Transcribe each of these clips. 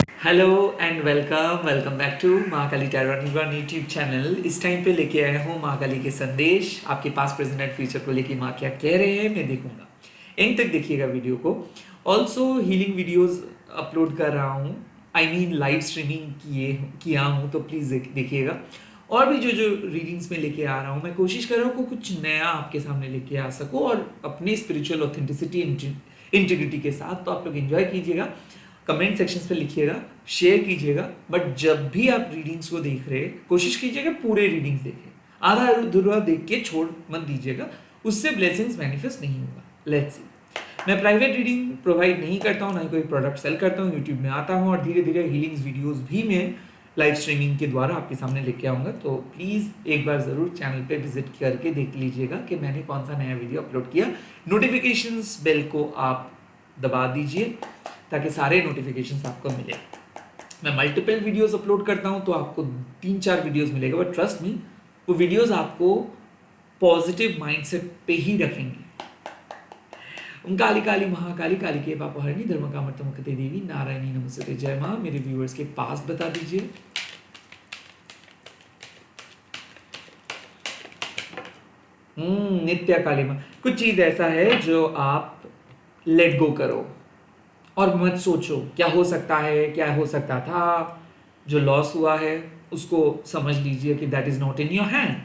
Hello and welcome welcome back to Mahakali tarot one YouTube channel. इस time पे लेके आया हूँ महाकाली के संदेश आपके पास प्रेजेंट एंड फ्यूचर को लेके माँ क्या कह रहे हैं मैं देखूंगा। एंड तक देखिएगा वीडियो को। ऑल्सो हीलिंग वीडियोस अपलोड कर रहा हूँ। आई मीन लाइव स्ट्रीमिंग किया हूँ, तो प्लीज़ देखिएगा। और भी जो जो रीडिंग्स में लेके आ रहा हूँ, मैं कोशिश कर रहा हूँ कि कुछ नया आपके सामने लेके आ सकूँ और अपनी स्पिरिचुअल ऑथेंटिसिटी इंटीग्रिटी के साथ। तो आप लोग एंजॉय कीजिएगा, कमेंट सेक्शंस पे लिखिएगा, शेयर कीजिएगा। बट जब भी आप रीडिंग्स को देख रहे हैं, कोशिश कीजिएगा पूरे रीडिंग्स देखें। आधा अधूरा देख के छोड़ मत दीजिएगा, उससे ब्लेसिंग्स मैनिफेस्ट नहीं होगा। Let's see. मैं प्राइवेट रीडिंग प्रोवाइड नहीं करता हूँ, ना ही कोई प्रोडक्ट सेल करता हूँ। यूट्यूब में आता हूँ और धीरे धीरे हीलिंग्स वीडियोस भी मैं लाइव स्ट्रीमिंग के द्वारा आपके सामने लेके आऊँगा। तो प्लीज़ एक बार ज़रूर चैनल पे विजिट करके देख लीजिएगा कि मैंने कौन सा नया वीडियो अपलोड किया। नोटिफिकेशंस बेल को आप दबा दीजिए ताकि सारे नोटिफिकेशंस आपको मिले। मैं मल्टीपल वीडियोस अपलोड करता हूं तो आपको 3-4 वीडियोस मिलेगा, बट ट्रस्ट मी, वो वीडियोस आपको पॉजिटिव माइंडसेट पे ही रखेंगे। ओम काली काली महाकाली काली के पापहरणी धर्म कामर्तमुखते देवी नारायणी नमस्ते। जय माँ। मेरे व्यूअर्स के पास बता दीजिए। नित्य काली माँ, कुछ चीज ऐसा है जो आप लेट गो करो और मत सोचो क्या हो सकता है, क्या हो सकता था। जो लॉस हुआ है उसको समझ लीजिए कि that is not in your hand.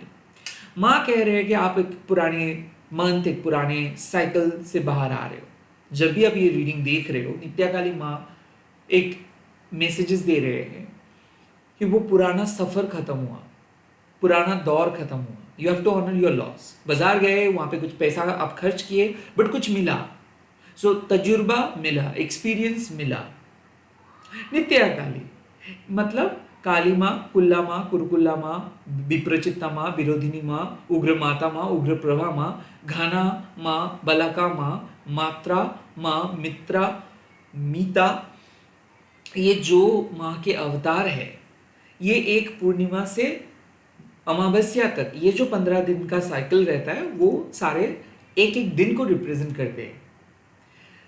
माँ कह रहे हैं कि आप एक पुराने मंथ, एक पुराने साइकिल से बाहर आ रहे हो। जब भी आप ये रीडिंग देख रहे हो, नित्या काली माँ एक मैसेजेस दे रहे हैं कि वो पुराना सफर खत्म हुआ, पुराना दौर खत्म हुआ। You have to honour your loss. बाजार गए, वहां पे कुछ पैसा आप खर्च किए, बट कुछ मिला। सो तजुर्बा मिला, एक्सपीरियंस मिला। नित्या काली मतलब काली माँ, कुल्ला माँ, कुरकुल्ला माँ, विप्रचित्ता माँ, विरोधिनी माँ, उग्र माता माँ, उग्र प्रभा माँ, घाना माँ, बलाका माँ, मात्रा माँ, मित्रा, मीता। ये जो माँ के अवतार है, ये एक पूर्णिमा से अमावस्या तक ये जो 15 दिन का साइकिल रहता है, वो सारे एक एक दिन को रिप्रेजेंट करते हैं।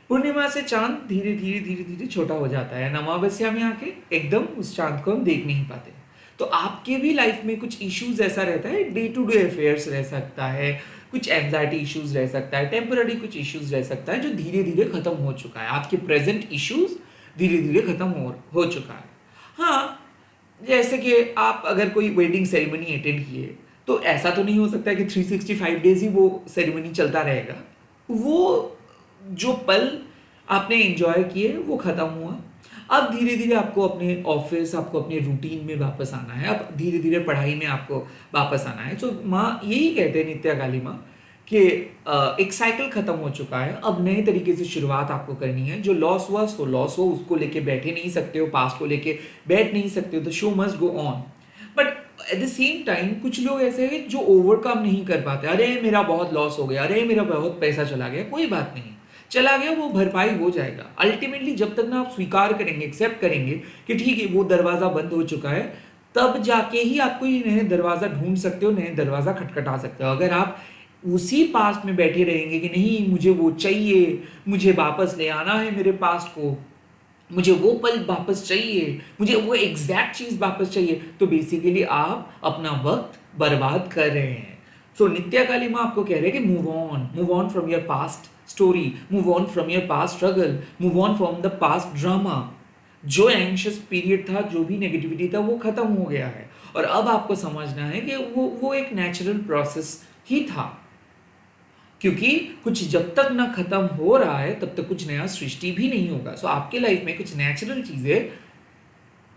पूर्णिमा से चांद धीरे धीरे धीरे धीरे छोटा हो जाता है। अमावस्या में आके एकदम उस चांद को हम देख नहीं पाते। तो आपके भी लाइफ में कुछ इश्यूज ऐसा रहता है, डे टू डे अफेयर्स रह सकता है, कुछ एंजाइटी इश्यूज रह सकता है, टेम्पररी कुछ इश्यूज रह सकता है जो धीरे धीरे खत्म हो चुका है। आपके प्रेजेंट इश्यूज धीरे धीरे खत्म हो चुका है। हाँ, जैसे कि आप अगर कोई वेडिंग सेरेमनी अटेंड किए, तो ऐसा तो नहीं हो सकता है कि 365 डेज ही वो सेरेमनी चलता रहेगा। वो जो पल आपने एंजॉय किए वो खत्म हुआ। अब धीरे धीरे आपको अपने ऑफिस, आपको अपने रूटीन में वापस आना है। अब धीरे धीरे पढ़ाई में आपको वापस आना है। तो माँ यही कहते हैं, नित्या काली माँ, कि एक साइकिल खत्म हो चुका है। अब नए तरीके से शुरुआत आपको करनी है। जो लॉस हुआ सो लॉस हो, उसको लेके बैठे नहीं सकते हो, पास को लेके बैठ नहीं सकते हो। The show must go on. But at the same time कुछ लोग ऐसे हैं जो ओवरकम नहीं कर पाते। अरे मेरा बहुत लॉस हो गया, अरे मेरा बहुत पैसा चला गया। कोई बात नहीं, चला गया, वो भरपाई हो जाएगा। अल्टीमेटली जब तक ना आप स्वीकार करेंगे, एक्सेप्ट करेंगे कि ठीक है वो दरवाजा बंद हो चुका है, तब जाके ही आप कोई नए दरवाजा ढूंढ सकते हो, नए दरवाजा खटखटा सकते हो। अगर आप उसी पास्ट में बैठे रहेंगे कि नहीं मुझे वो चाहिए, मुझे वापस ले आना है मेरे पास्ट को, मुझे वो पल वापस चाहिए, मुझे वो एग्जैक्ट चीज वापस चाहिए, तो बेसिकली आप अपना वक्त बर्बाद कर रहे हैं। सो नित्या काली माँ आपको कह रहे हैं कि move on from your past story, move on from your past struggle, move on from the past drama. जो एंशियस पीरियड था, जो भी नेगेटिविटी था, वो खत्म हो गया है। और अब आपको समझना है कि वो एक नेचुरल प्रोसेस ही था। क्योंकि कुछ जब तक ना खत्म हो रहा है तब तक कुछ नया सृष्टि भी नहीं होगा। सो आपके लाइफ में कुछ नेचुरल चीजें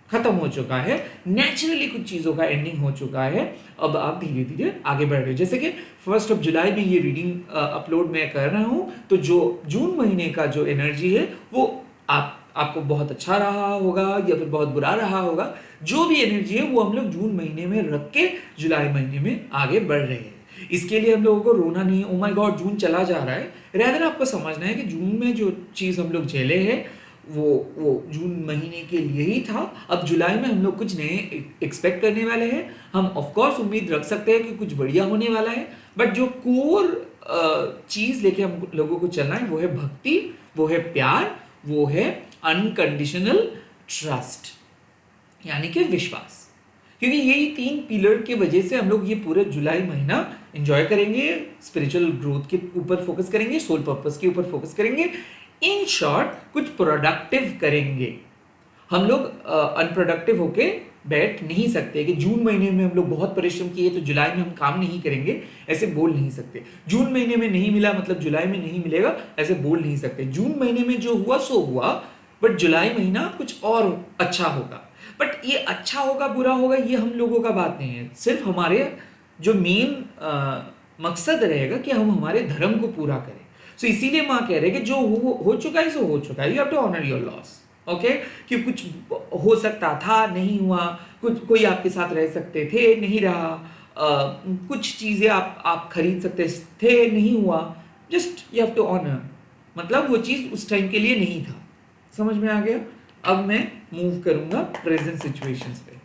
खत्म हो चुका है, नेचुरली कुछ चीजों का एंडिंग हो चुका है। अब आप धीरे धीरे आगे बढ़ रहे हो। जैसे कि 1 जुलाई में ये रीडिंग अपलोड मैं कर रहा हूं, तो जो जून महीने का जो एनर्जी है वो आपको बहुत अच्छा रहा होगा या फिर बहुत बुरा रहा होगा। जो भी एनर्जी है वो हम लोग जून महीने में रख के जुलाई महीने में आगे बढ़ रहे हैं। इसके लिए हम लोगों को रोना नहीं है, ओ माय गॉड जून चला जा रहा है। रेदर आपको समझना है कि जून में जो चीज हम लोग झेले हैं वो जून महीने के लिए ही था। अब जुलाई में हम लोग कुछ नए एक्सपेक्ट करने वाले हैं। हम ऑफ कोर्स उम्मीद रख सकते हैं कि कुछ बढ़िया होने वाला है, बट जो कोर चीज लेके हम लोगों को चलना है वो है भक्ति, वो है प्यार, वो है अनकंडीशनल ट्रस्ट, यानी कि विश्वास। क्योंकि यही 3 पिलर की वजह से हम लोग ये पूरे जुलाई महीना एंजॉय करेंगे, स्पिरिचुअल ग्रोथ के ऊपर फोकस करेंगे, सोल पर्पस के ऊपर फोकस करेंगे, इन शॉर्ट कुछ प्रोडक्टिव करेंगे। हम लोग अनप्रोडक्टिव होके बैठ नहीं सकते कि जून महीने में हम लोग बहुत परिश्रम किए तो जुलाई में हम काम नहीं करेंगे, ऐसे बोल नहीं सकते। जून महीने में नहीं मिला मतलब जुलाई में नहीं मिलेगा, ऐसे बोल नहीं सकते। जून महीने में जो हुआ सो हुआ, बट जुलाई महीना कुछ और अच्छा होगा। बट ये अच्छा होगा बुरा होगा ये हम लोगों का बात नहीं है, सिर्फ हमारे जो मेन मकसद रहेगा कि हम हमारे धर्म को पूरा करें। सो इसीलिए माँ कह रहे हैं कि जो हो चुका है सो हो चुका है, you have to honour your loss. Okay, कि कुछ हो सकता था नहीं हुआ, कुछ कोई आपके साथ रह सकते थे नहीं रहा, कुछ चीज़ें आप खरीद सकते थे नहीं हुआ, just you have to honour. मतलब वो चीज़ उस टाइम के लिए नहीं था। समझ में आ गया? अब मैं मूव करूंगा प्रेजेंट सिचुएशंस पे,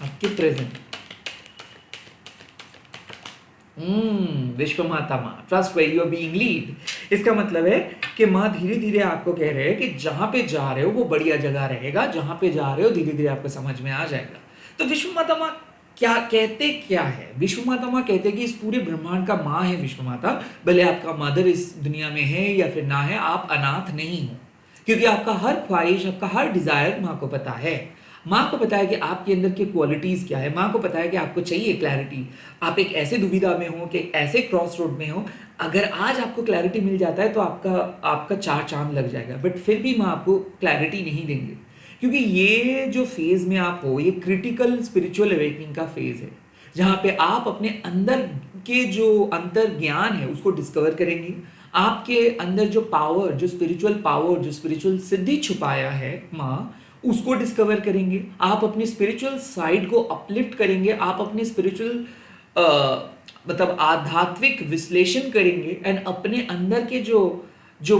आपके प्रेजेंट। विश्व माता माँ, trust where you are being lead. इसका मतलब है कि माँ धीरे धीरे आपको कह रहे हैं कि जहां पे जा रहे हो वो बढ़िया जगह रहेगा, जहां पे जा रहे हो धीरे धीरे आपको समझ में आ जाएगा। तो विश्व माता माँ क्या कहते क्या है? विश्व माता माँ कहते हैं कि इस पूरे ब्रह्मांड का माँ है विश्व माता। भले आपका मदर इस दुनिया में है या फिर ना है, आप अनाथ नहीं हो, क्योंकि आपका हर ख्वाहिश, आपका हर डिजायर माँ को पता है। माँ को पता है कि आपके अंदर की क्वालिटीज क्या है, माँ को पता है कि आपको चाहिए क्लैरिटी। आप एक ऐसे दुविधा में हो कि ऐसे क्रॉस रोड में हो, अगर आज आपको क्लैरिटी मिल जाता है तो आपका चार चांद लग जाएगा, बट फिर भी माँ आपको क्लैरिटी नहीं देंगे। क्योंकि ये जो फेज में आप हो, ये क्रिटिकल स्पिरिचुअल अवेकनिंग का फेज है, जहाँ पे आप अपने अंदर के जो अंतर ज्ञान है उसको डिस्कवर करेंगे। आपके अंदर जो पावर, जो स्पिरिचुअल पावर, जो स्पिरिचुअल सिद्धि छुपाया है माँ, उसको डिस्कवर करेंगे। आप अपनी स्पिरिचुअल साइड को अपलिफ्ट करेंगे, आप अपने स्पिरिचुअल मतलब आध्यात्मिक विश्लेषण करेंगे एंड अपने अंदर के जो जो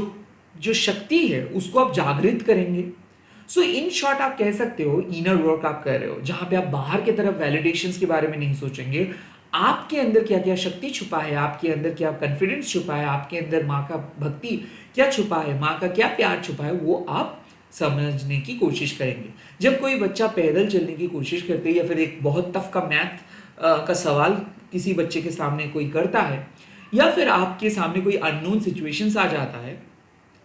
जो शक्ति है उसको आप जागृत करेंगे। सो इन शॉर्ट आप कह सकते हो इनर वर्क आप कर रहे हो, जहां पे आप बाहर की तरफ वैलिडेशंस के बारे में नहीं सोचेंगे। आपके अंदर क्या क्या शक्ति छुपा है, आपके अंदर क्या कॉन्फिडेंस छुपा है, आपके अंदर माँ का भक्ति क्या छुपा है, माँ का क्या प्यार छुपा है, वो आप समझने की कोशिश करेंगे। जब कोई बच्चा पैदल चलने की कोशिश करते है या फिर एक बहुत टफ का मैथ का सवाल किसी बच्चे के सामने कोई करता है, या फिर आपके सामने कोई अननोन सिचुएशंस आ जाता है,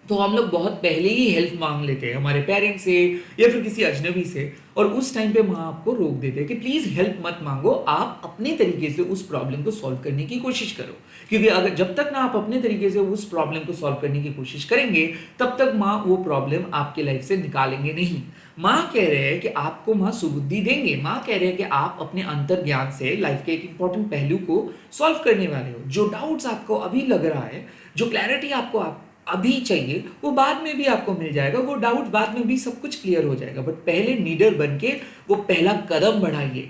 तो हम लोग बहुत पहले ही हेल्प मांग लेते हैं हमारे पेरेंट्स से या फिर किसी अजनबी से, और उस टाइम पे माँ आपको रोक देते हैं कि प्लीज हेल्प मत मांगो, आप अपने तरीके से उस प्रॉब्लम को सॉल्व करने की कोशिश करो। क्योंकि अगर जब तक ना आप अपने तरीके से उस प्रॉब्लम को सॉल्व करने की कोशिश करेंगे, तब तक माँ वो प्रॉब्लम आपके लाइफ से निकालेंगे नहीं। माँ कह रहे हैं कि आपको माँ सुबुद्धि देंगे, माँ कह रहे हैं कि आप अपने अंतर ज्ञान से लाइफ के एक इंपॉर्टेंट पहलू को सॉल्व करने वाले हो। जो डाउट्स आपको अभी लग रहा है, जो क्लैरिटी आपको अभी चाहिए, वो बाद में भी आपको मिल जाएगा, वो डाउट बाद में भी सब कुछ क्लियर हो जाएगा। बट पहले लीडर बन के वो पहला कदम बढ़ाइए।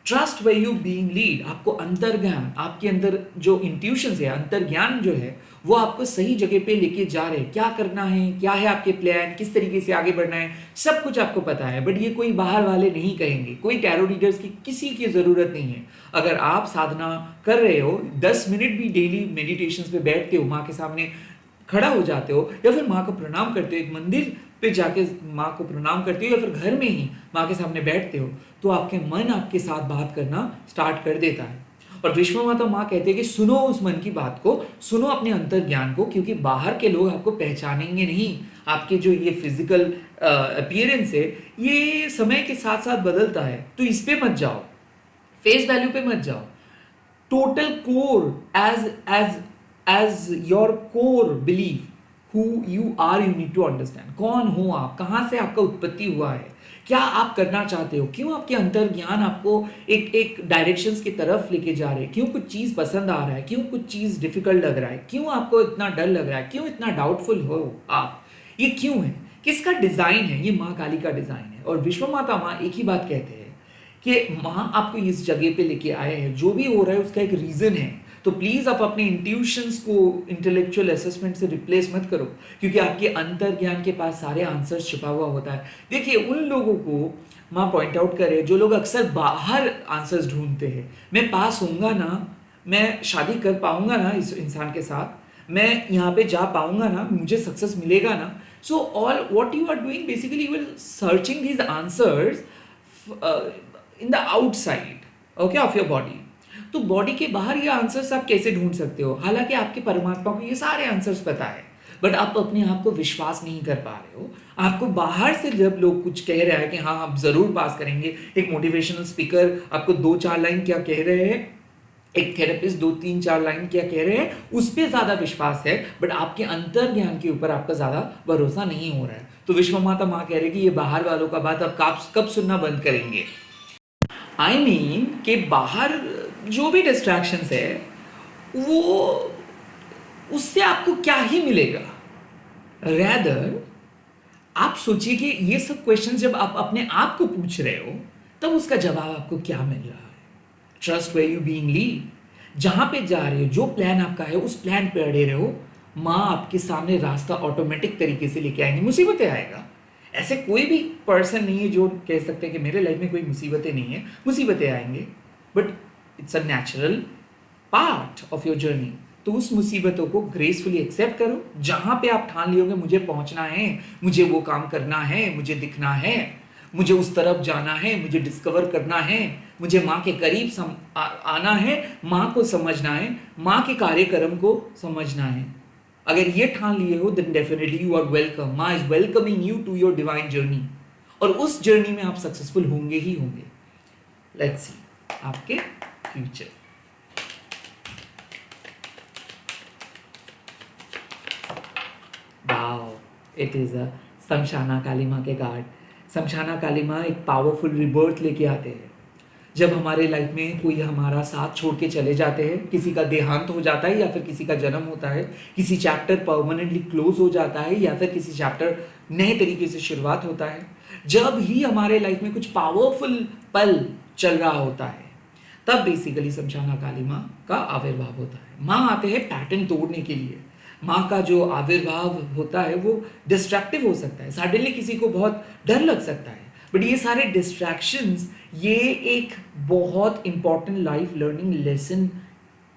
Trust bye you being lead. आपको अंतर्ज्ञान, आपके अंदर जो इंट्यूशन है, अंतर्ज्ञान जो है, वो आपको सही जगह पे लेके जा रहे हैं। क्या करना है, क्या है आपके प्लान, किस तरीके से आगे बढ़ना है, सब कुछ आपको पता है। बट ये कोई बाहर वाले नहीं कहेंगे, कोई टैरो रीडर्स की किसी की जरूरत नहीं है। अगर आप साधना कर रहे हो, 10 मिनट भी डेली मेडिटेशन पे बैठते हो, माँ के सामने खड़ा हो जाते हो, या फिर माँ को प्रणाम करते हो, एक मंदिर पे जाके माँ को प्रणाम करते हो, या फिर घर में ही माँ के सामने बैठते हो, तो आपके मन आपके साथ बात करना स्टार्ट कर देता है। और विश्व माता माँ कहते हैं कि सुनो उस मन की बात को, सुनो अपने अंतर ज्ञान को, क्योंकि बाहर के लोग आपको पहचानेंगे नहीं। आपके जो ये फिजिकल अपीयरेंस है, ये समय के साथ साथ बदलता है, तो इस पे मत जाओ, फेस वैल्यू पे मत जाओ। Total core as your core belief who you are, you need to understand कौन हो आप, कहाँ से आपका उत्पत्ति हुआ है, क्या आप करना चाहते हो, क्यों आपके अंतर ज्ञान आपको एक डायरेक्शंस की तरफ लेके जा रहे हैं, क्यों कुछ चीज़ पसंद आ रहा है, क्यों कुछ चीज़ डिफिकल्ट लग रहा है, क्यों आपको इतना डर लग रहा है, क्यों इतना डाउटफुल हो आप, ये क्यों है, किसका डिज़ाइन है, ये माँ काली का डिज़ाइन है। और विश्व माता माँ एक ही बात कहते हैं कि माँ आपको इस जगह पे लेके आए हैं, जो भी हो रहा है उसका एक रीज़न है। तो प्लीज आप अपने इंट्यूशंस को इंटेलेक्चुअल असेसमेंट से रिप्लेस मत करो, क्योंकि आपके अंतर ज्ञान के पास सारे आंसर्स छुपा हुआ होता है। देखिए, उन लोगों को माँ पॉइंट आउट करे जो लोग अक्सर बाहर आंसर्स ढूंढते हैं। मैं पास होऊंगा ना, मैं शादी कर पाऊंगा ना इस इंसान के साथ, मैं यहाँ पे जा पाऊंगा ना, मुझे सक्सेस मिलेगा ना, So all what you are doing basically, you will searching these answers in the outside, okay, of your body. तो बॉडी के बाहर ये आंसर्स आप कैसे ढूंढ सकते हो? हालांकि आपके परमात्मा को ये सारे आंसर्स पता है, बट आप अपने आप को विश्वास नहीं कर पा रहे हो। आपको बाहर से जब लोग कुछ कह रहे हैं कि हाँ आप जरूर पास करेंगे, एक मोटिवेशनल स्पीकर आपको 2-4 लाइन क्या कह रहे हैं, एक थेरेपिस्ट 2-3-4 लाइन क्या कह रहे हैं, उस पर ज्यादा विश्वास है, बट आपके अंतर ज्ञान के ऊपर आपका ज्यादा भरोसा नहीं हो रहा है। तो विश्व माता माँ कह रहे कि ये बाहर वालों का बात अब कब सुनना बंद करेंगे? I mean कि बाहर जो भी डिस्ट्रैक्शंस है वो उससे आपको क्या ही मिलेगा। रैदर आप सोचिए कि ये सब क्वेश्चन जब आप अपने आप को पूछ रहे हो तब उसका जवाब आपको क्या मिल रहा है। Trust where you being lead, जहां पे जा रहे हो, जो प्लान आपका है उस प्लान पे अड़े रहो, माँ आपके सामने रास्ता ऑटोमेटिक तरीके से लेके आएंगे। मुसीबतें आएगा, ऐसे कोई भी पर्सन नहीं है जो कह सकते हैं कि मेरे लाइफ में कोई मुसीबतें नहीं है, मुसीबतें आएंगे, but it's a natural part of your journey. तो उस मुसीबतों को ग्रेसफुली एक्सेप्ट करो। जहां पे आप ठान लियोगे मुझे पहुंचना है, मुझे वो काम करना है, मुझे दिखना है, मुझे उस तरफ जाना है, मुझे डिस्कवर करना है, मुझे माँ के करीब आना है, माँ को समझना है, माँ के कार्यक्रम को समझना है। अगर ये ठान लिए हो then definitely you are welcome. माँ is welcoming you to your divine journey, और उस जर्नी में आप सक्सेसफुल होंगे ही होंगे। लेट्स सी आपके future. Wow, it is a Shamshana Kali माँ के कार्ड। शमशाना काली माँ एक पावरफुल रिबर्थ लेके आते हैं। जब हमारे लाइफ में कोई हमारा साथ छोड़ के चले जाते हैं, किसी का देहांत हो जाता है या फिर किसी का जन्म होता है, किसी चैप्टर परमानेंटली क्लोज हो जाता है या फिर किसी चैप्टर नए तरीके से शुरुआत होता है, जब ही हमारे लाइफ में कुछ पावरफुल पल चल रहा होता है, तब बेसिकली शमशाना काली माँ का आविर्भाव होता है। माँ आते हैं पैटर्न तोड़ने के लिए। माँ का जो आविर्भाव होता है वो डिस्ट्रैक्टिव हो सकता है, सडनली किसी को बहुत डर लग सकता है, बट ये सारे डिस्ट्रैक्शंस ये एक बहुत इंपॉर्टेंट लाइफ लर्निंग लेसन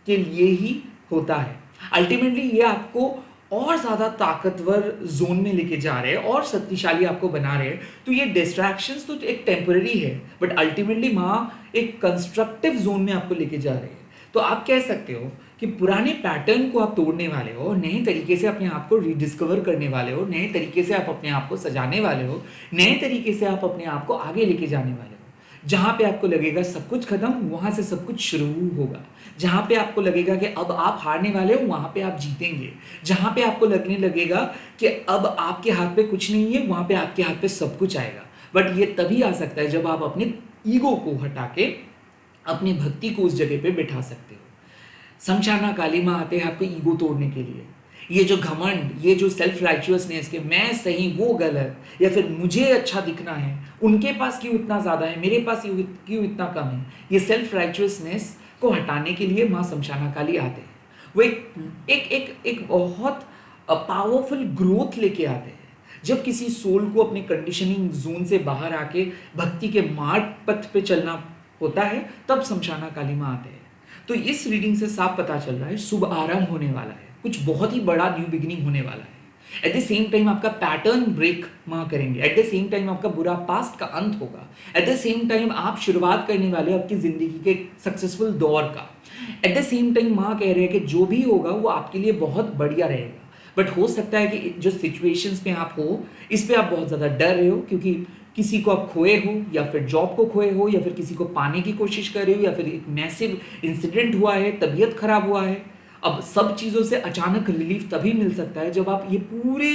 के लिए ही होता है। अल्टीमेटली ये आपको और ज़्यादा ताकतवर जोन में लेके जा रहे हैं और शक्तिशाली आपको बना रहे हैं। तो ये डिस्ट्रैक्शंस तो एक टेम्पररी है, बट अल्टीमेटली माँ एक कंस्ट्रक्टिव जोन में आपको लेके जा रहे हैं। तो आप कह सकते हो कि पुराने पैटर्न को आप तोड़ने वाले हो, नए तरीके से अपने आप को रिडिस्कवर करने वाले हो, नए तरीके से आप अपने आप को सजाने वाले हो, नए तरीके से आप अपने आप को आगे लेके जाने वाले हो। जहाँ पे आपको लगेगा सब कुछ खत्म, वहाँ से सब कुछ शुरू होगा। जहाँ पे आपको लगेगा कि अब आप हारने वाले हो, वहाँ पे आप जीतेंगे। जहाँ पे आपको लगने लगेगा कि अब आपके हाथ पे कुछ नहीं है, वहाँ पे आपके हाथ पे सब कुछ आएगा। बट ये तभी आ सकता है जब आप अपने ईगो को हटा के अपनी भक्ति को उस जगह पे बिठा सकते हो। शमशाना काली माँ आते हैं आपको ईगो तोड़ने के लिए। ये जो घमंड, ये जो सेल्फ राइचुअसनेस के मैं सही वो गलत, या फिर मुझे अच्छा दिखना है, उनके पास क्यों इतना ज़्यादा है, मेरे पास क्यों इतना कम है, ये सेल्फ राइचुअसनेस को हटाने के लिए माँ शमशाना काली आते हैं। वो एक बहुत पावरफुल ग्रोथ लेके आते हैं। जब किसी सोल को अपने कंडीशनिंग जोन से बाहर आके भक्ति के मार्ग पथ पे चलना होता है, तब शमशाना काली माँ आते हैं। तो इस रीडिंग से साफ पता चल रहा है शुभ आरंभ होने वाला है, कुछ बहुत ही बड़ा न्यू बिगिनिंग होने वाला है। एट द सेम टाइम आपका पैटर्न ब्रेक माँ करेंगे। एट द सेम टाइम आपका बुरा पास्ट का अंत होगा। एट द सेम टाइम आप शुरुआत करने वाले आपकी जिंदगी के सक्सेसफुल दौर का। एट द सेम टाइम माँ कह रहे हैं कि जो भी होगा वो आपके लिए बहुत बढ़िया रहेगा। बट हो सकता है कि जो सिचुएशंस में आप हो, इस पे आप बहुत ज़्यादा डर रहे हो, क्योंकि किसी को आप खोए हो, या फिर जॉब को खोए हो, या फिर किसी को पाने की कोशिश कर रहे हो, या फिर एक मैसिव इंसिडेंट हुआ है, तबीयत खराब हुआ है। अब सब चीज़ों से अचानक रिलीफ तभी मिल सकता है जब आप ये पूरे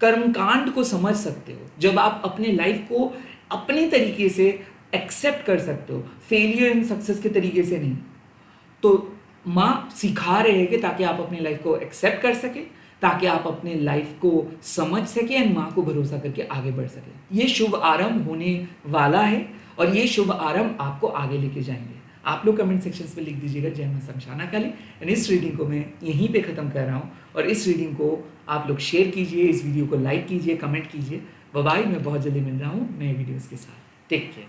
कर्मकांड को समझ सकते हो, जब आप अपने लाइफ को अपने तरीके से एक्सेप्ट कर सकते हो, फेलियर एंड सक्सेस के तरीके से नहीं। तो माँ सिखा रहे हैं कि ताकि आप अपनी लाइफ को एक्सेप्ट कर सके, ताकि आप अपने लाइफ को समझ सके एंड माँ को भरोसा करके आगे बढ़ सके। ये शुभ आरंभ होने वाला है और ये शुभ आरंभ आपको आगे लेके जाएंगे। आप लोग कमेंट सेक्शंस में लिख दीजिएगा जय मां शमशाना काली। एंड इस रीडिंग को मैं यहीं पे ख़त्म कर रहा हूँ, और इस रीडिंग को आप लोग शेयर कीजिए, इस वीडियो को लाइक कीजिए, कमेंट कीजिए। बाय, मैं बहुत जल्दी मिल रहा हूँ नए वीडियोज़ के साथ। Take care.